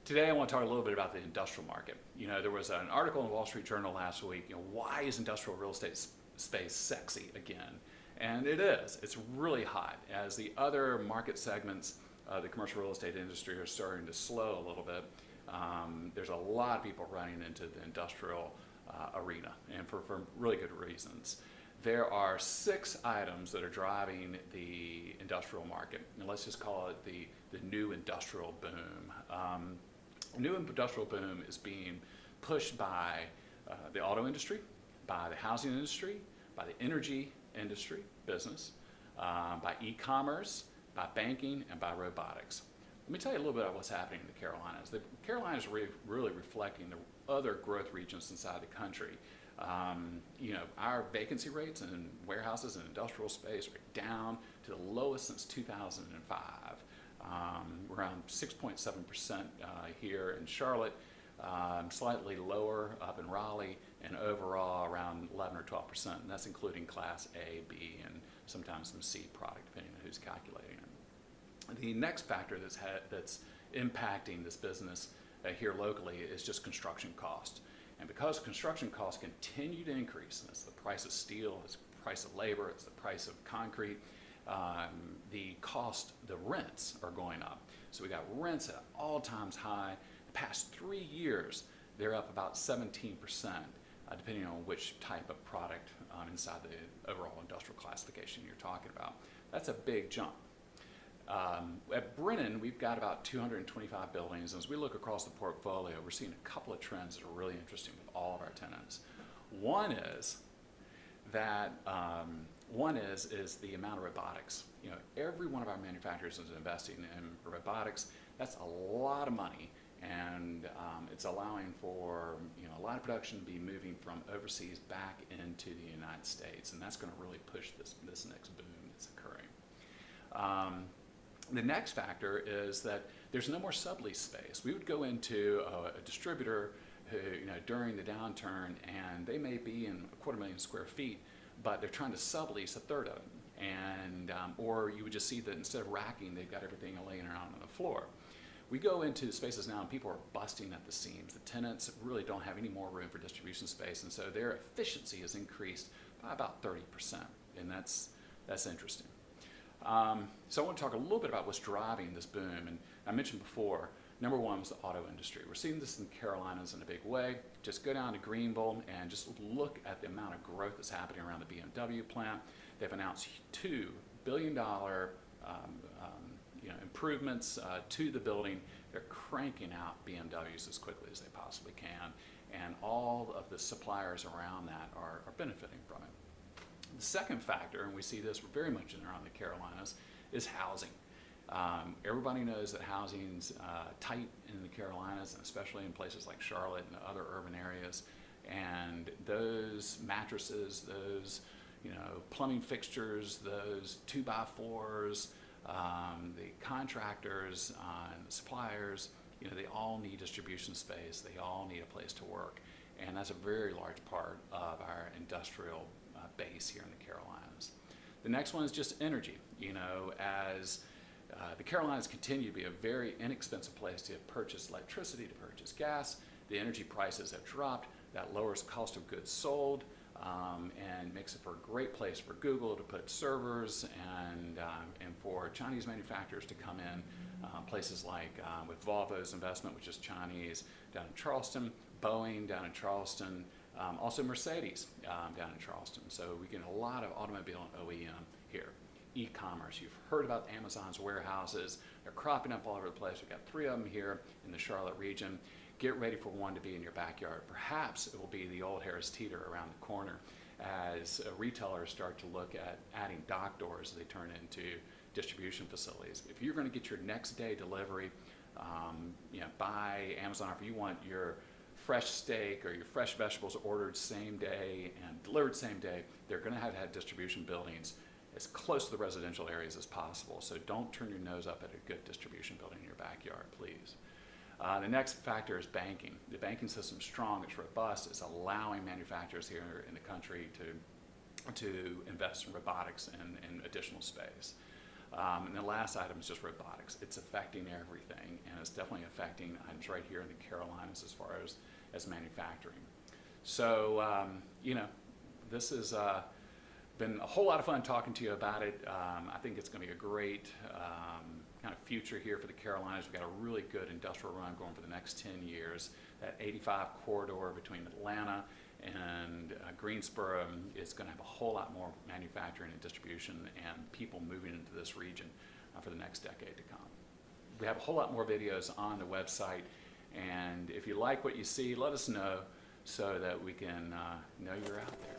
Today I want to talk a little bit about the industrial market. There was an article in the Wall Street Journal last week, why is industrial real estate space sexy again? And it is. It's really hot as the other market segments of the commercial real estate industry are starting to slow a little bit. There's a lot of people running into the industrial arena, and for really good reasons. There are 6 items that are driving the industrial market, and let's just call it the new industrial boom. New industrial boom is being pushed by the auto industry, by the housing industry, by the energy industry, business, by e-commerce, by banking, and by robotics. Let me tell you a little bit about what's happening in the Carolinas. The Carolinas are really reflecting the other growth regions inside the country. Our vacancy rates in warehouses and industrial space are down to the lowest since 2005. We're around 6.7% here in Charlotte, slightly lower up in Raleigh, and overall around 11 or 12%. And that's including Class A, B, and sometimes some C product, depending on who's calculating it. The next factor that's impacting this business here locally is just construction cost. And because construction costs continue to increase, and it's the price of steel, it's the price of labor, it's the price of concrete, the rents are going up. So we got rents at an all-time high. The past 3 years, they're up about 17%, depending on which type of product inside the overall industrial classification you're talking about. That's a big jump. At Brennan, we've got about 225 buildings. As we look across the portfolio, we're seeing a couple of trends that are really interesting with all of our tenants. One is the amount of robotics. Every one of our manufacturers is investing in robotics. That's a lot of money, and it's allowing for a lot of production to be moving from overseas back into the United States, and that's going to really push this next boom that's occurring. The next factor is that there's no more sublease space. We would go into a distributor who, during the downturn, and they may be in 250,000 square feet, but they're trying to sublease a third of it. And or you would just see that instead of racking, they've got everything laying around on the floor. We go into spaces now and people are busting at the seams. The tenants really don't have any more room for distribution space, and so their efficiency has increased by about 30%, and that's interesting. So I want to talk a little bit about what's driving this boom, and I mentioned before, number one was the auto industry. We're seeing this in the Carolinas in a big way. Just go down to Greenville and just look at the amount of growth that's happening around the BMW plant. They've announced $2 billion improvements to the building. They're cranking out BMWs as quickly as they possibly can, and all of the suppliers around that are benefiting from it. The second factor, and we see this very much around the Carolinas, is housing. Everybody knows that housing's tight in the Carolinas, and especially in places like Charlotte and other urban areas. And those mattresses, those plumbing fixtures, those 2x4s, the contractors and the suppliers, they all need distribution space. They all need a place to work, and that's a very large part of our industrial base here in the Carolinas. The next one is just energy. As the Carolinas continue to be a very inexpensive place to purchase electricity, to purchase gas, the energy prices have dropped. That lowers cost of goods sold and makes it for a great place for Google to put servers and for Chinese manufacturers to come in. Places like with Volvo's investment, which is Chinese, down in Charleston, Boeing down in Charleston, also Mercedes down in Charleston. So we get a lot of automobile and OEM here. E-commerce, you've heard about Amazon's warehouses. They're cropping up all over the place. We've got 3 of them here in the Charlotte region. Get ready for one to be in your backyard. Perhaps it will be the old Harris Teeter around the corner as retailers start to look at adding dock doors as they turn into distribution facilities. If you're going to get your next day delivery by Amazon, if you want your fresh steak or your fresh vegetables ordered same day and delivered same day, they're going to have distribution buildings as close to the residential areas as possible. So don't turn your nose up at a good distribution building in your backyard, please. The next factor is banking. The banking system is strong, it's robust, it's allowing manufacturers here in the country to invest in robotics and additional space. And the last item is just robotics. It's affecting everything, and it's definitely affecting items right here in the Carolinas as far as manufacturing. So, this has been a whole lot of fun talking to you about it. I think it's going to be a great kind of future here for the Carolinas. We've got a really good industrial run going for the next 10 years. That 85 corridor between Atlanta and Greensboro is going to have a whole lot more manufacturing and distribution and people moving into this region for the next decade to come. We have a whole lot more videos on the website, and if you like what you see, let us know so that we can know you're out there.